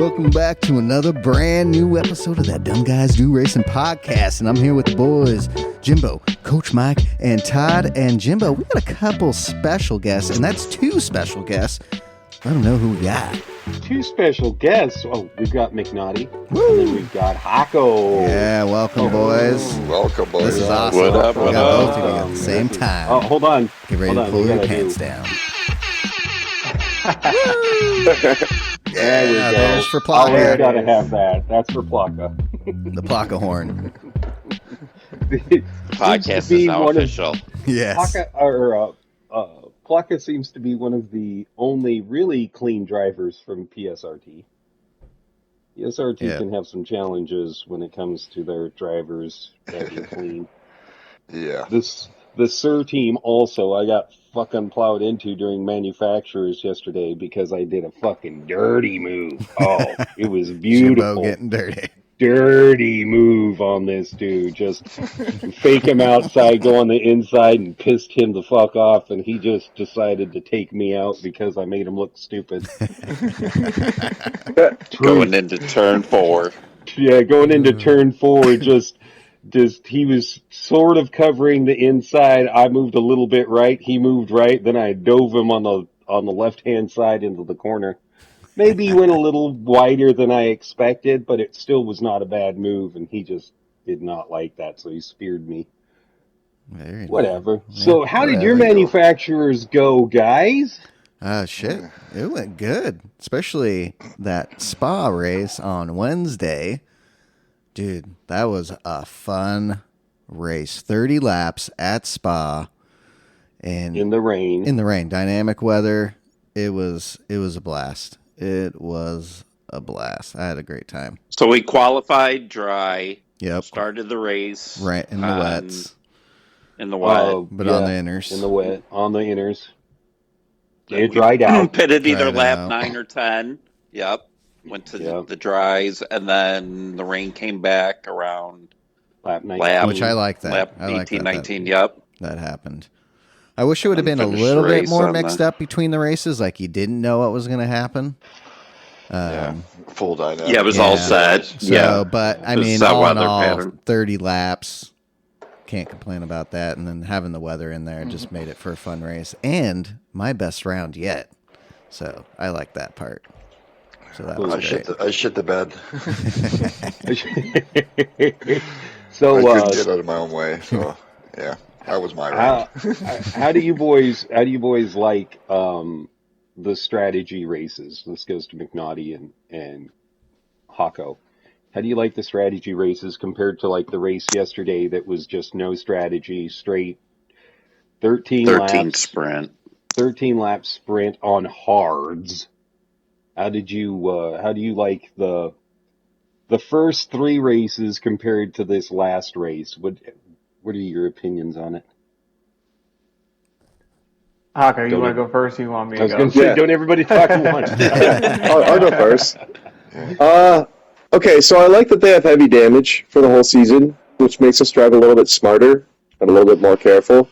Welcome back to another brand new episode of that Dumb Guys Do Racing podcast. And I'm here with the boys, Jimbo, Coach Mike, and Todd. And Jimbo, we got a couple special guests, and that's two special guests. Let them know who we got. Two special guests. Oh, we've got McNaughty. Woo! And then we've got Hawco. Yeah, welcome, boys. Welcome, boys. This is awesome. What up? We got both of you at the same time. Oh, hold on. Get ready to pull your pants down. There we go. There's for Plaka. Always got to have that. That's for Plaka. The Plaka horn. Podcast is now official. Yes. Plaka seems to be one of the only really clean drivers from PSRT. PSRT can have some challenges when it comes to their drivers being clean. Yeah. The SIR team also, I got fucking plowed into during manufacturers yesterday because I did a fucking dirty move. Oh, it was beautiful. Jimbo getting dirty. Dirty move on this dude. Just fake him outside, go on the inside, and pissed him the fuck off, and he just decided to take me out because I made him look stupid. Going into turn 4. Yeah, going into turn 4, just he was sort of covering the inside. I moved a little bit right. He moved right. Then I dove him on the left-hand side into the corner. Maybe he went a little wider than I expected, but it still was not a bad move, and he just did not like that, so he speared me. Whatever. Yeah, so how did your manufacturers go, guys? Shit. It went good, especially that Spa race on Wednesday. Dude, that was a fun race. 30 laps at Spa. And in the rain. In the rain. Dynamic weather. It was a blast. It was a blast. I had a great time. So we qualified dry. Yep. Started the race. Right, in the wets. In the wet. But on the inners. In the wet. On the inners. It dried out. Pitted either lap 9 or 10. Yep. Went to the dries, and then the rain came back around lap 19. Which I like that. Lap 18, 19, yep. That happened. I wish it would have been a little bit more mixed up between the races, like you didn't know what was going to happen. Full dynamic. Yeah, it was all set. So, but, I mean, all in all, 30 laps. Can't complain about that. And then having the weather in there just made it for a fun race. And my best round yet. So, I like that part. So that was great. I shit the bed. So I couldn't get out of my own way. So yeah, that was my round. How do you boys like the strategy races? This goes to McNaughty and Hawco. How do you like the strategy races compared to like the race yesterday that was just no strategy, straight 13 laps sprint, 13 lap sprint on hards? How do you like the first 3 races compared to this last race? What are your opinions on it? Hawco, you want to go first? Or you want me to go? I was going to say, don't everybody talk at once. I'll go first. Okay, so I like that they have heavy damage for the whole season, which makes us drive a little bit smarter and a little bit more careful.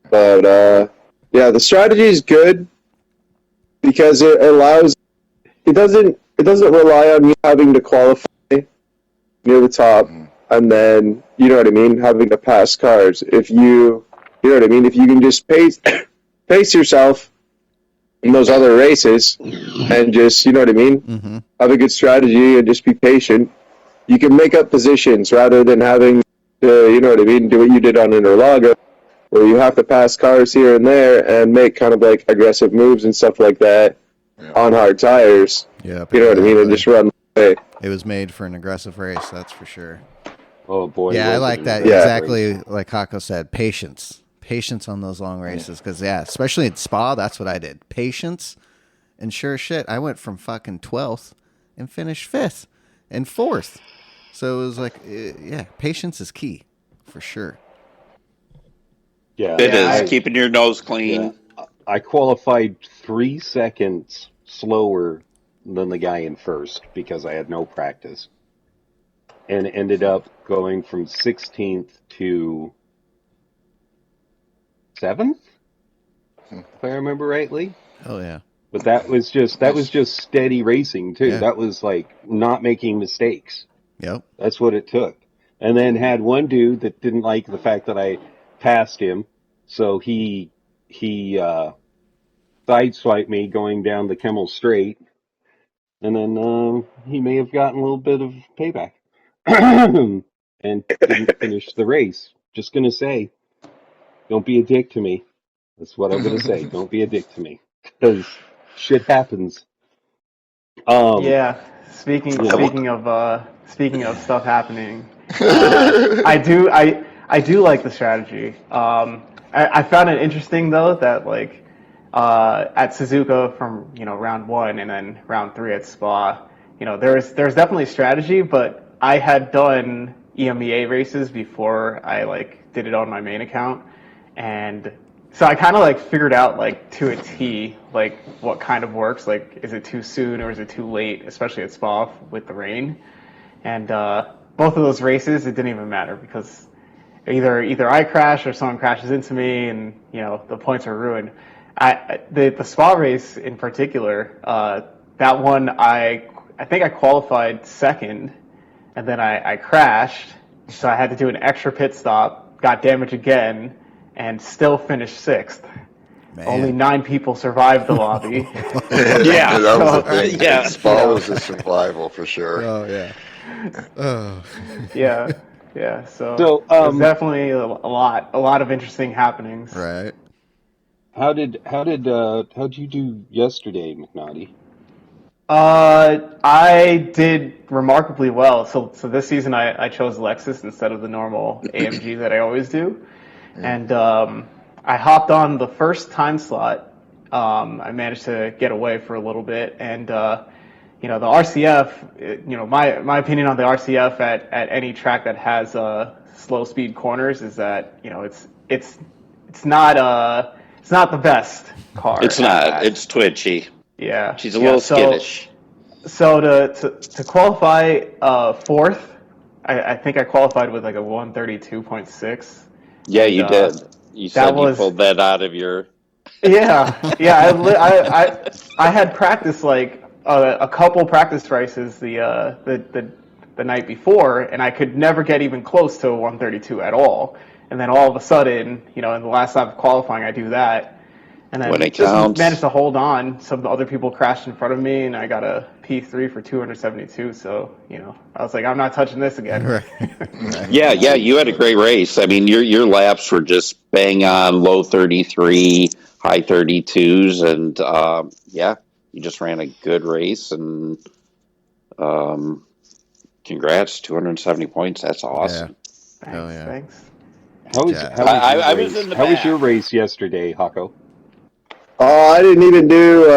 But the strategy is good because it allows. It doesn't rely on you having to qualify near the top and then, you know what I mean, having to pass cars. If you know what I mean, if you can just pace yourself in those other races and just, you know what I mean, have a good strategy and just be patient, you can make up positions rather than having to, you know what I mean, do what you did on Interlaga, where you have to pass cars here and there and make kind of like aggressive moves and stuff like that. On hard tires, you know what I mean, and just run away. It was made for an aggressive race, that's for sure. Oh boy! Yeah, I like that. Yeah. Exactly like Hawco said. Patience on those long races, because especially at Spa, that's what I did. Patience, and sure as shit, I went from fucking 12th and finished 5th and 4th. So it was like, patience is key for sure. Yeah, it is keeping your nose clean. Yeah. I qualified 3 seconds slower than the guy in first because I had no practice, and ended up going from 16th to 7th, if I remember rightly. Oh yeah. But that was just steady racing too. Yeah. That was like not making mistakes. Yep. That's what it took. And then had one dude that didn't like the fact that I passed him, so he sideswiped me going down the Kemmel Straight, and then he may have gotten a little bit of payback and didn't finish the race. Just gonna say, don't be a dick to me. That's what I'm gonna say. Don't be a dick to me, because shit happens. Yeah. Speaking of stuff happening, I do like the strategy. I found it interesting though that like at Suzuka from round 1 and then round 3 at Spa, there's definitely strategy, but I had done EMEA races before I like did it on my main account, and so I kind of like figured out like to a T like what kind of works. Like, is it too soon or is it too late, especially at Spa with the rain? And both of those races, it didn't even matter because either I crash or someone crashes into me, and the points are ruined. The Spa race in particular, that one I think I qualified second, and then I crashed, so I had to do an extra pit stop, got damaged again, and still finished 6th. Man. Only 9 people survived the lobby. Yeah, that was the thing. Yeah. Spa was a survival for sure. Oh yeah. Oh. Yeah. So So there's definitely a lot of interesting happenings. Right. how'd you do yesterday, McNaughty? I did remarkably well. So this season I chose Lexus instead of the normal AMG that I always do, and I hopped on the first time slot. I managed to get away for a little bit, and the RCF. My opinion on the RCF at any track that has slow speed corners is that it's not the best car. It's not. It's twitchy. Yeah, She's a little skittish. So to qualify fourth, I think I qualified with like a 132.6. Yeah, you did. You said you was- pulled that out of your. Yeah. I had practiced like a couple practice races the night before, and I could never get even close to a 132 at all. And then all of a sudden, in the last lap of qualifying, I do that. And then When it just counts. managed to hold on. Some other people crashed in front of me, and I got a P3 for 272. So, I was like, I'm not touching this again. Right. Yeah, you had a great race. I mean, your laps were just bang on, low 33, high 32s, and you just ran a good race. And congrats, 270 points. That's awesome. Thanks, Oh, yeah. thanks. I was in the How was back. your race yesterday, Hawco? Oh, I didn't even do.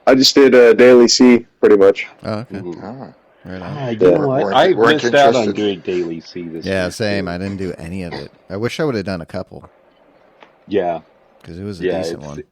I just did daily C pretty much. Oh, okay. Oh. Right on. You know what? I Weren't missed out on interested. doing daily C this Yeah, year, same. too. I didn't do any of it. I wish I would have done a couple Yeah, because it was a yeah, decent one.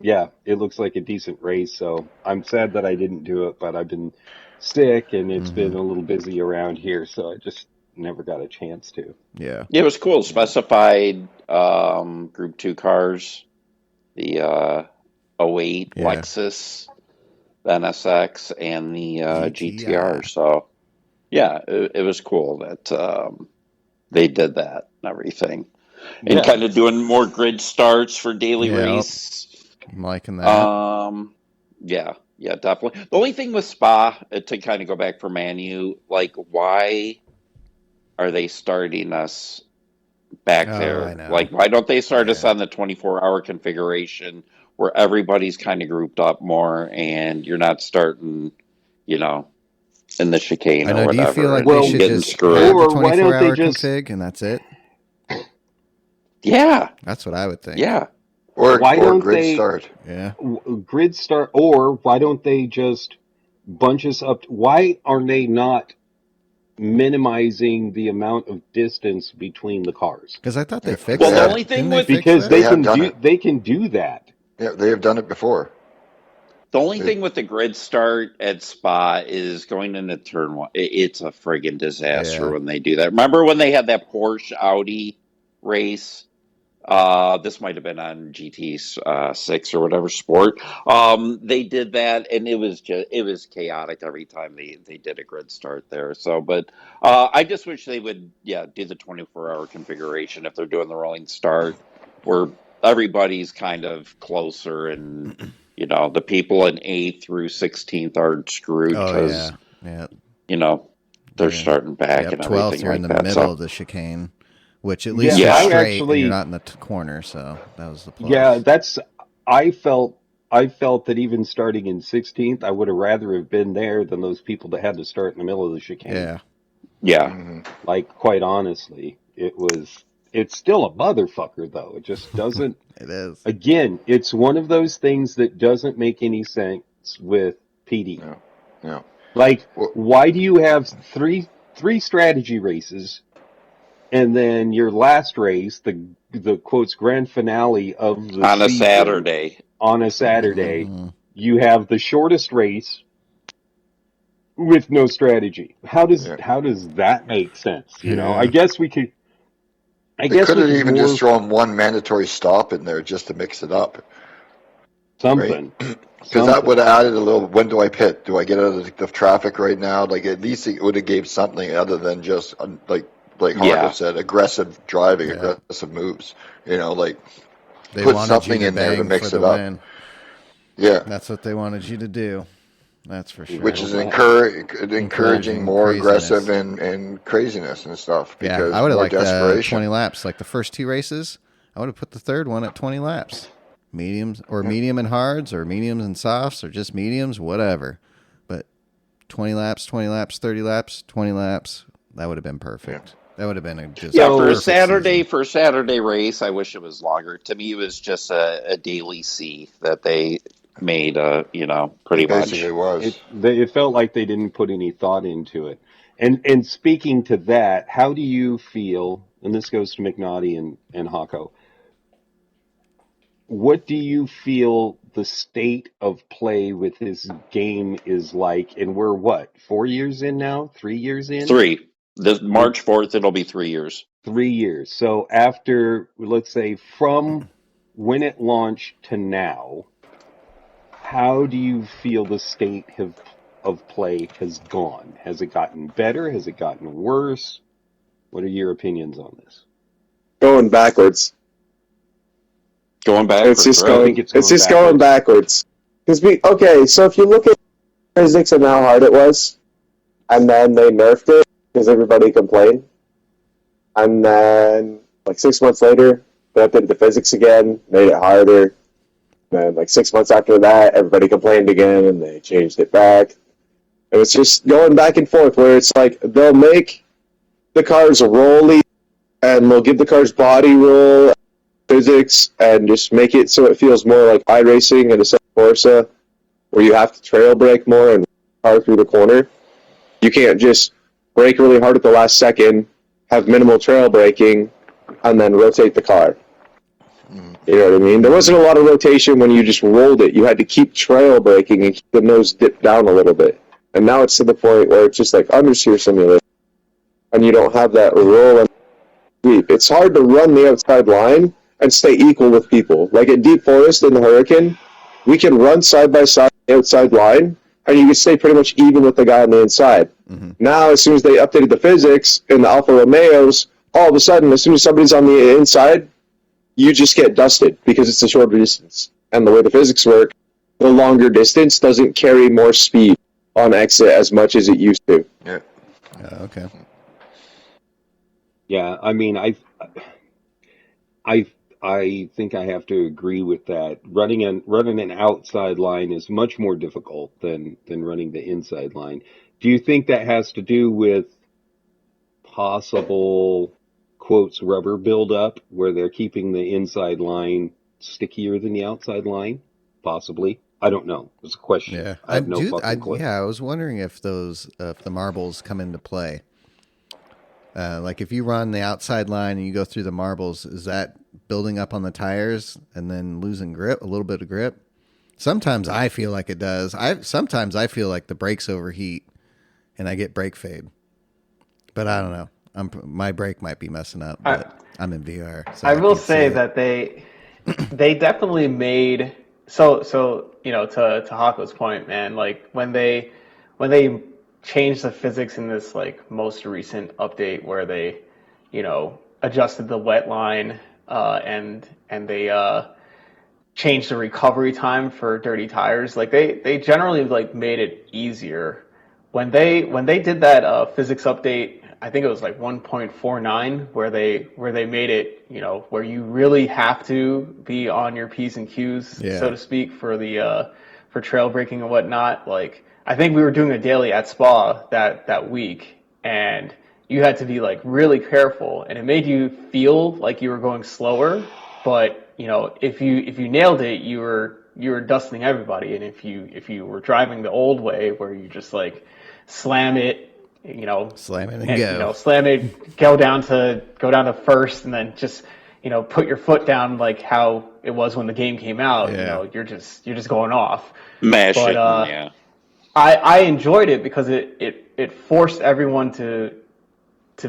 yeah. It looks like a decent race. So I'm sad that I didn't do it, but I've been sick and it's been a little busy around here, so I just never got a chance to. Yeah. Yeah, it was cool. Specified Group 2 cars, the 08 Yeah. Lexus, the NSX, and the GTR. GTR. So, yeah, it was cool that they did that and everything. And Yeah. kind of doing more grid starts for daily Yeah. race. I'm liking that. Yeah, definitely. The only thing with Spa, to kind of go back for Manu, like, why are they starting us back Oh, there? I know. Like, why don't they start us on the 24-hour configuration where everybody's kind of grouped up more and you're not starting, in the chicane I or know. Do whatever? you feel like Well, they should getting just screwed. have the Or why don't they 24-hour just- config and that's it? Yeah, That's what I would think. yeah. Or Why don't grid they- start. Yeah. Grid start, or why don't they just bunch us up? Why are they not minimizing the amount of distance between the cars? Because I thought they fixed Well, that. the only thing Didn't they with- fix Because that? they have can done do it. they can do that. Yeah, they have done it before. The only thing with the grid start at Spa is going into turn one. It's a friggin' disaster Yeah. when they do that. Remember when they had that Porsche Audi race This might have been on GT6 or whatever sport. They did that, and it was chaotic every time they did a grid start there. So, but I just wish they would, do the 24-hour configuration if they're doing the rolling start, where everybody's kind of closer, and the people in 8th through 16th aren't screwed because they're starting back and 12th, everything you're like in the that. middle of the chicane. Which at least is straight, and you're not in the corner, so that was the plus. Yeah, I felt that even starting in 16th, I would have rather have been there than those people that had to start in the middle of the chicane. Yeah. Mm-hmm. Like, quite honestly, it's still a motherfucker, though. It just doesn't. It is. Again, it's one of those things that doesn't make any sense with PD. No. Like, why do you have three strategy races? And then your last race, the quotes grand finale of the on a season, Saturday, you have the shortest race with no strategy. How does that make sense? I guess we could. They could have even just thrown one mandatory stop in there just to mix it up. Something. Because that would have added a little. When do I pit? Do I get out of the traffic right now? Like, at least it would have gave something other than just like Hawco said, aggressive driving, aggressive moves. They put something in there to mix it up. Win. Yeah, that's what they wanted you to do. That's for sure. Which is encouraging more aggressive and craziness and stuff. Because I would have liked 20 laps. Like the first 2 races, I would have put the third one at 20 laps. Mediums or medium and hards or mediums and softs or just mediums, whatever. But 20 laps, 30 laps, 20 laps, that would have been perfect. Yeah. That would have been for a Saturday race. I wish it was longer. To me, it was just a daily C that they made. Pretty much. It was. It felt like they didn't put any thought into it. And speaking to that, how do you feel? And this goes to McNaughty and Hawco. What do you feel the state of play with this game is like? And we're 4 years in now? 3 years in? 3. This March 4th, it'll be 3 years. 3 years. So after, let's say, from when it launched to now, how do you feel the state of play has gone? Has it gotten better? Has it gotten worse? What are your opinions on this? Going backwards. Going backwards. It's just going backwards. So if you look at physics and how hard it was, and then they nerfed it, because everybody complained. And then, 6 months later, they updated the physics again, made it harder. And then, 6 months after that, everybody complained again, and they changed it back. And it's just going back and forth, where it's like, they'll make the cars rolly, and they'll give the cars body roll, physics, and just make it so it feels more like iRacing and a Forza, where you have to trail brake more and car through the corner. You can't just brake really hard at the last second, have minimal trail braking, and then rotate the car. You know what I mean? There wasn't a lot of rotation when you just rolled it. You had to keep trail braking and keep the nose dipped down a little bit. And now it's to the point where it's just like understeer simulator. And you don't have that roll and sweep. It's hard to run the outside line and stay equal with people. Like at Deep Forest in the Hurricane, we can run side by side the outside line, and you can stay pretty much even with the guy on the inside. Mm-hmm. Now, as soon as they updated the physics in the Alfa Romeos, all of a sudden, as soon as somebody's on the inside, you just get dusted because it's a shorter distance. And the way the physics work, the longer distance doesn't carry more speed on exit as much as it used to. Yeah. Okay. Yeah, I mean, I think I have to agree with that. Running an outside line is much more difficult than running the inside line. Do you think that has to do with possible, quotes, rubber buildup, where they're keeping the inside line stickier than the outside line? Possibly. I don't know. It's a question. Yeah, I have no fucking clue. Yeah, I was wondering if the marbles come into play. Like if you run the outside line and you go through the marbles, is that building up on the tires and then losing grip, a little bit of grip? Sometimes I feel like it does. Sometimes I feel like the brakes overheat and I get brake fade. But I don't know. my brake might be messing up, but I'm in VR. So I will say that they definitely made so to Hawco's point, man. Like when they changed the physics in this like most recent update where they adjusted the wet line and they changed the recovery time for dirty tires. Like they generally like made it easier when they did that physics update. I think it was like 1.49 where they made it, where you really have to be on your P's and Q's, so to speak, for the for trail braking and whatnot. Like I think we were doing a daily at Spa that week, and you had to be like really careful, and it made you feel like you were going slower, but if you nailed it, you were dusting everybody. And if you were driving the old way where you just like slam it, slam it and go. Slam it, go down to first, and then just put your foot down like how it was when the game came out. You're just going off. Mash but, it. Yeah. I enjoyed it because it forced everyone to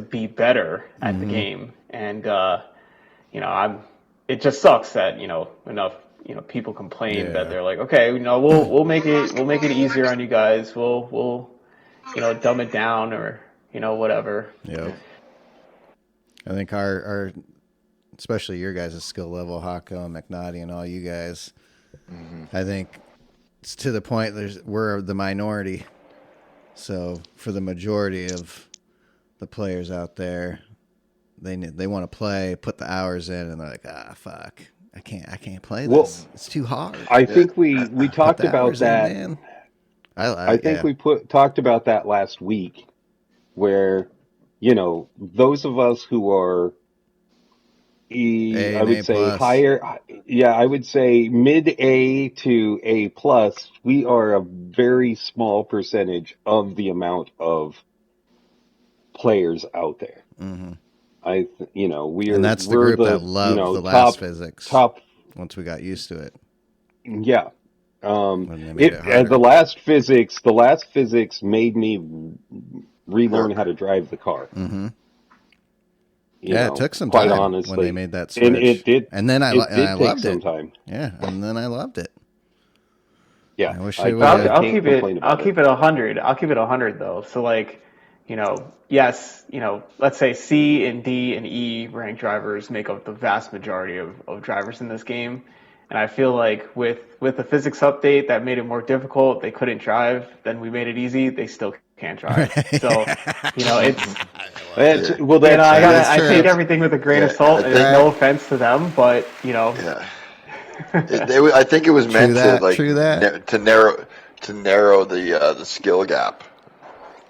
be better at the game, and it just sucks that enough people complain that they're like, okay, we'll make it easier on you guys. We'll dumb it down or whatever. Yep. I think our especially your guys' skill level, Hawco and McNaughty and all you guys, I think it's to the point we're the minority. So for the majority of the players out there, they want to play, put the hours in, and they're like, fuck, I can't play this. Well, it's too hard. I think we talked about that. In, I think we talked about that last week, where those of us who are I would say higher, I would say mid A to A plus. We are a very small percentage of the amount of players out there. Mm-hmm. And that's the group that loved the last physics. Once we got used to it. Yeah. The last physics made me relearn how to drive the car. Mm-hmm. It took some time honestly, when they made that switch. And it did. And then I loved it. Time. Yeah, and then I loved it. Yeah. I'll keep it 100. I'll keep it 100 though. So like, yes, let's say C and D and E ranked drivers make up the vast majority of drivers in this game. And I feel like with the physics update that made it more difficult, they couldn't drive. Then we made it easy, they still can't drive. So, I take everything with a grain of salt, and no offense to them, but I think it was meant to narrow the skill gap,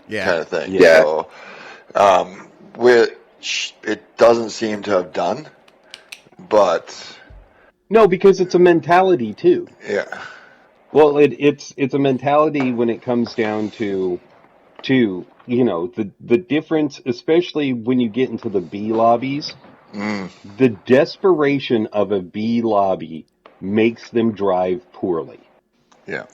kind of thing. Yeah. So, which it doesn't seem to have done, but. No, because it's a mentality too. Yeah. Well, it's a mentality when it comes down to the difference, especially when you get into the B lobbies. The desperation of a B lobby makes them drive poorly. Yeah.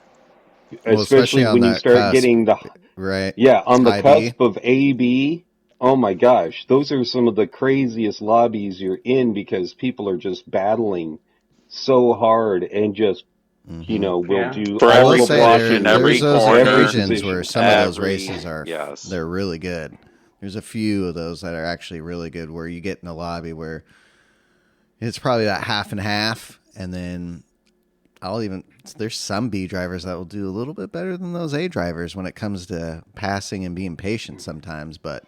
Especially when you start getting on the cusp of AB. Oh my gosh, those are some of the craziest lobbies you're in because people are just battling so hard and just will do for all every the blocking. every those corner, occasions where some of those races are they're really good. There's a few of those that are actually really good where you get in a lobby where it's probably that half and half, and then there's some B drivers that will do a little bit better than those A drivers when it comes to passing and being patient sometimes, but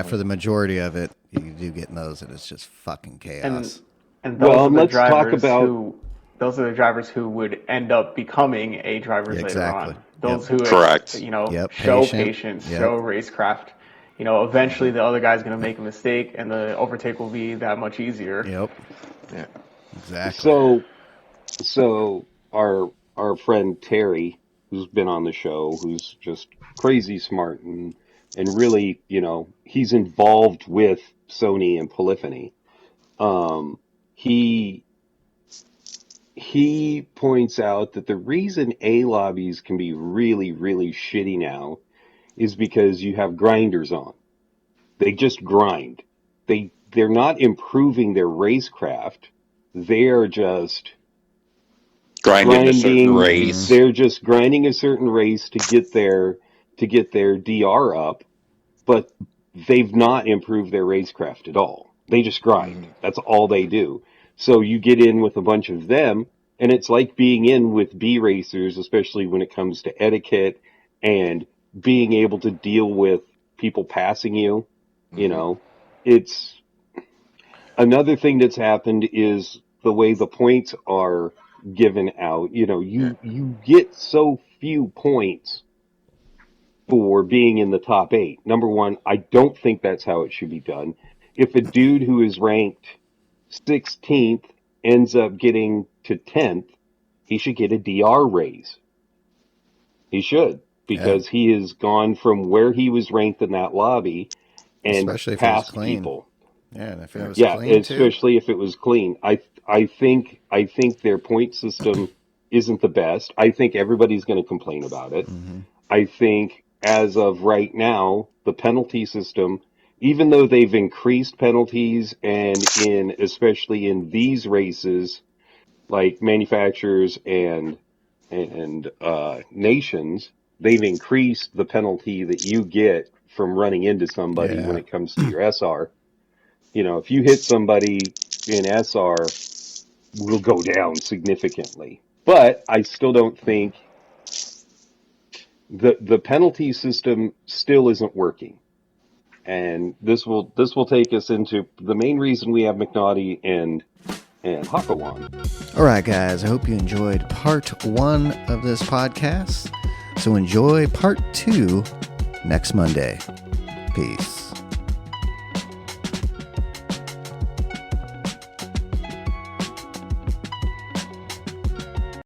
for the majority of it, you do get in those, and it's just fucking chaos. And those are the drivers who would end up becoming A drivers later on. Those who show patience, show racecraft. Eventually the other guy's going to make a mistake, and the overtake will be that much easier. Yep. Yeah. Exactly. So our friend Terry, who's been on the show, who's just crazy smart and really, he's involved with Sony and Polyphony. He points out that the reason A lobbies can be really, really shitty now is because you have grinders on. They just grind. They're not improving their racecraft. They are just grinding a certain race. They're just grinding a certain race to get their DR up, but they've not improved their racecraft at all. They just grind. That's all they do. So you get in with a bunch of them, and it's like being in with B racers, especially when it comes to etiquette and being able to deal with people passing you. You know, it's another thing that's happened is the way the points are given out. You know, you get so few points for being in the top 8. Number one, I don't think that's how it should be done. If a dude who is ranked 16th ends up getting to 10th, he should get a DR raise. He should, because he has gone from where he was ranked in that lobby and especially if past it was clean. people. Yeah, and if it was clean especially if it was clean. I think their point system isn't the best. I think everybody's going to complain about it. I think as of right now, the penalty system, even though they've increased penalties, and especially in these races, like manufacturers and nations, they've increased the penalty that you get from running into somebody when it comes to your SR. You know, if you hit somebody in SR, will go down significantly. But I still don't think the penalty system still isn't working. And this will take us into the main reason we have McNaughty and Hawco on. All right, guys. I hope you enjoyed part 1 of this podcast. So enjoy part 2 next Monday. Peace.